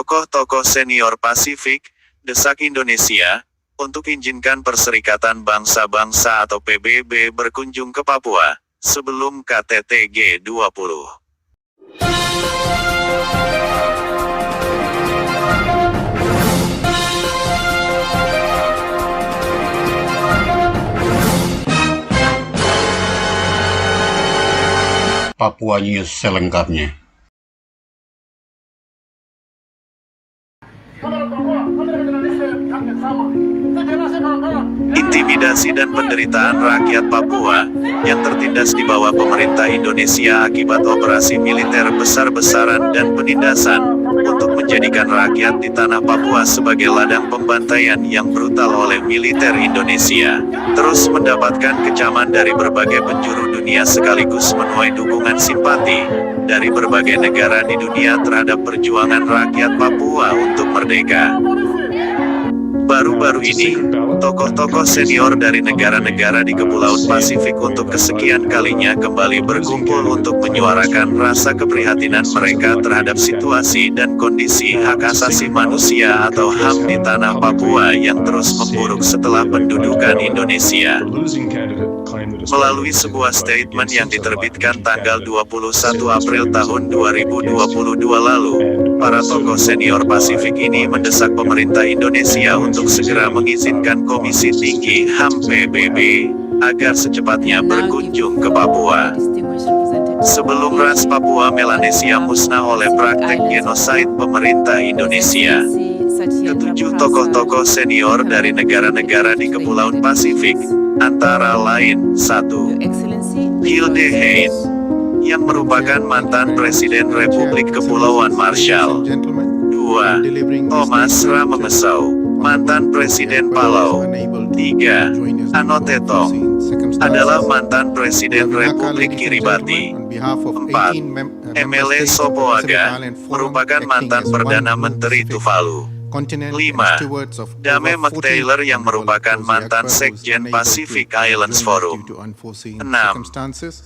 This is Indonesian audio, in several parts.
Tokoh-tokoh senior Pasifik, desak Indonesia, untuk izinkan Perserikatan Bangsa-Bangsa atau PBB berkunjung ke Papua, sebelum KTT G20. Papua News selengkapnya. Intimidasi dan penderitaan rakyat Papua, yang tertindas di bawah pemerintah Indonesia akibat operasi militer besar-besaran dan penindasan, untuk menjadikan rakyat di tanah Papua sebagai ladang pembantaian yang brutal oleh militer Indonesia, terus mendapatkan kecaman dari berbagai penjuru dunia sekaligus menuai dukungan simpati dari berbagai negara di dunia terhadap perjuangan rakyat Papua untuk merdeka. Baru-baru ini, tokoh-tokoh senior dari negara-negara di Kepulauan Pasifik untuk kesekian kalinya kembali berkumpul untuk menyuarakan rasa keprihatinan mereka terhadap situasi dan kondisi hak asasi manusia atau HAM di tanah Papua yang terus memburuk setelah pendudukan Indonesia. Melalui sebuah statement yang diterbitkan tanggal 21 April tahun 2022 lalu, para tokoh senior Pasifik ini mendesak pemerintah Indonesia untuk segera mengizinkan Komisi Tinggi HAM PBB agar secepatnya berkunjung ke Papua. Sebelum ras Papua Melanesia musnah oleh praktek genosid pemerintah Indonesia, ketujuh tokoh-tokoh senior dari negara-negara di Kepulauan Pasifik, antara lain 1. Hilde Hein, yang merupakan mantan Presiden Republik Kepulauan Marshall. 2. Thomas Ramamesau, mantan Presiden Palau. 3. Anote Tong, adalah mantan Presiden Republik Kiribati. 4. Emele Sopoaga, merupakan mantan Perdana Menteri Tuvalu. 5. Dame McTaylor yang merupakan mantan Sekjen Pacific Islands Forum. 6.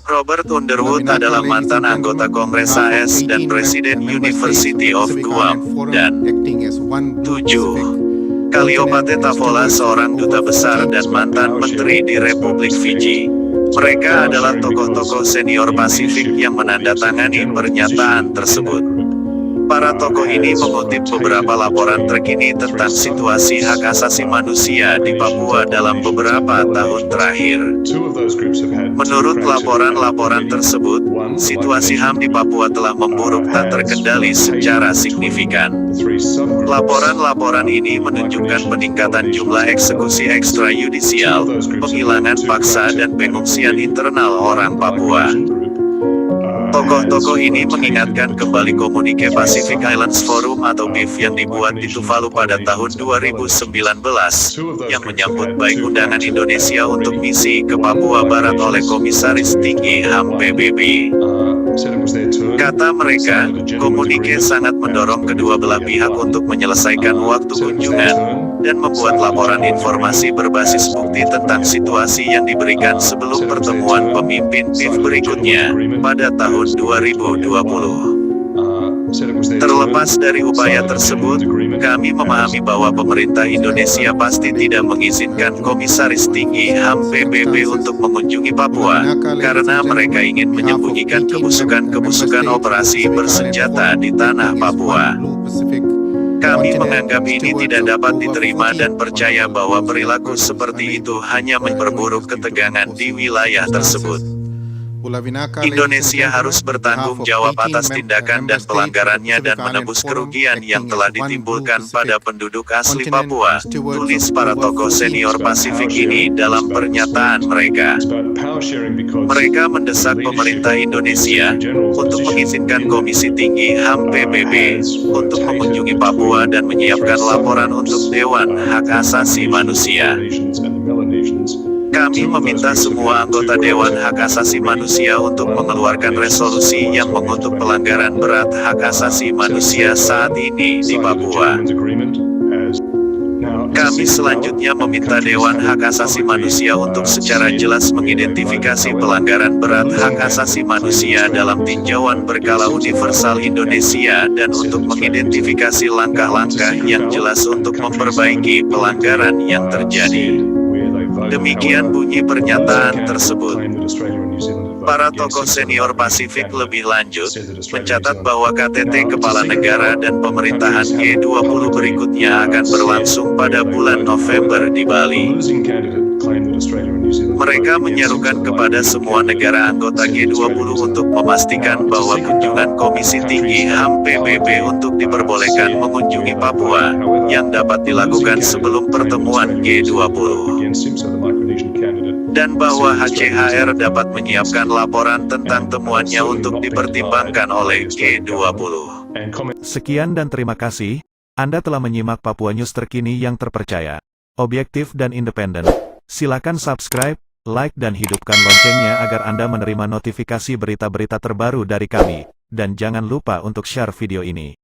Robert Underwood adalah mantan anggota Kongres AS dan Presiden University of Guam. Dan 7. Cleopatra Tavola, seorang duta besar dan mantan menteri di Republik Fiji. Mereka adalah tokoh-tokoh senior Pasifik yang menandatangani pernyataan tersebut. Para tokoh ini mengutip beberapa laporan terkini tentang situasi hak asasi manusia di Papua dalam beberapa tahun terakhir. Menurut laporan-laporan tersebut, situasi HAM di Papua telah memburuk tak terkendali secara signifikan. Laporan-laporan ini menunjukkan peningkatan jumlah eksekusi ekstrayudisial, penghilangan paksa dan pengungsian internal orang Papua. Tokoh-tokoh ini mengingatkan kembali komunike Pacific Islands Forum atau PIF yang dibuat di Tuvalu pada tahun 2019, yang menyambut baik undangan Indonesia untuk misi ke Papua Barat oleh Komisaris Tinggi HAM PBB. Kata mereka, komunike sangat mendorong kedua belah pihak untuk menyelesaikan waktu kunjungan, dan membuat laporan informasi berbasis bukti tentang situasi yang diberikan sebelum pertemuan pemimpin PIF berikutnya, pada tahun 2020. Terlepas dari upaya tersebut, kami memahami bahwa pemerintah Indonesia pasti tidak mengizinkan Komisaris Tinggi HAM PBB untuk mengunjungi Papua, karena mereka ingin menyembunyikan kebusukan-kebusukan operasi bersenjata di tanah Papua. Kami menganggap ini tidak dapat diterima dan percaya bahwa perilaku seperti itu hanya memperburuk ketegangan di wilayah tersebut. Indonesia harus bertanggung jawab atas tindakan dan pelanggarannya dan menebus kerugian yang telah ditimbulkan pada penduduk asli Papua, tulis para tokoh senior Pasifik ini dalam pernyataan mereka. Mereka mendesak pemerintah Indonesia untuk mengizinkan Komisi Tinggi HAM PBB untuk mengunjungi Papua dan menyiapkan laporan untuk Dewan Hak Asasi Manusia. Kami meminta semua anggota Dewan Hak Asasi Manusia untuk mengeluarkan resolusi yang mengutuk pelanggaran berat hak asasi manusia saat ini di Papua. Kami selanjutnya meminta Dewan Hak Asasi Manusia untuk secara jelas mengidentifikasi pelanggaran berat hak asasi manusia dalam tinjauan berkala universal Indonesia dan untuk mengidentifikasi langkah-langkah yang jelas untuk memperbaiki pelanggaran yang terjadi. Demikian bunyi pernyataan tersebut. Para tokoh senior Pasifik lebih lanjut, mencatat bahwa KTT Kepala Negara dan pemerintahan G20 berikutnya akan berlangsung pada bulan November di Bali. Mereka menyerukan kepada semua negara anggota G20 untuk memastikan bahwa kunjungan Komisi Tinggi HAM PBB untuk diperbolehkan mengunjungi Papua, yang dapat dilakukan sebelum pertemuan G20. Dan bahwa HCHR dapat menyiapkan laporan tentang temuannya untuk dipertimbangkan oleh G20. Sekian dan terima kasih. Anda telah menyimak Papua News terkini yang terpercaya, objektif dan independen. Silakan subscribe, like dan hidupkan loncengnya agar Anda menerima notifikasi berita-berita terbaru dari kami. Dan jangan lupa untuk share video ini.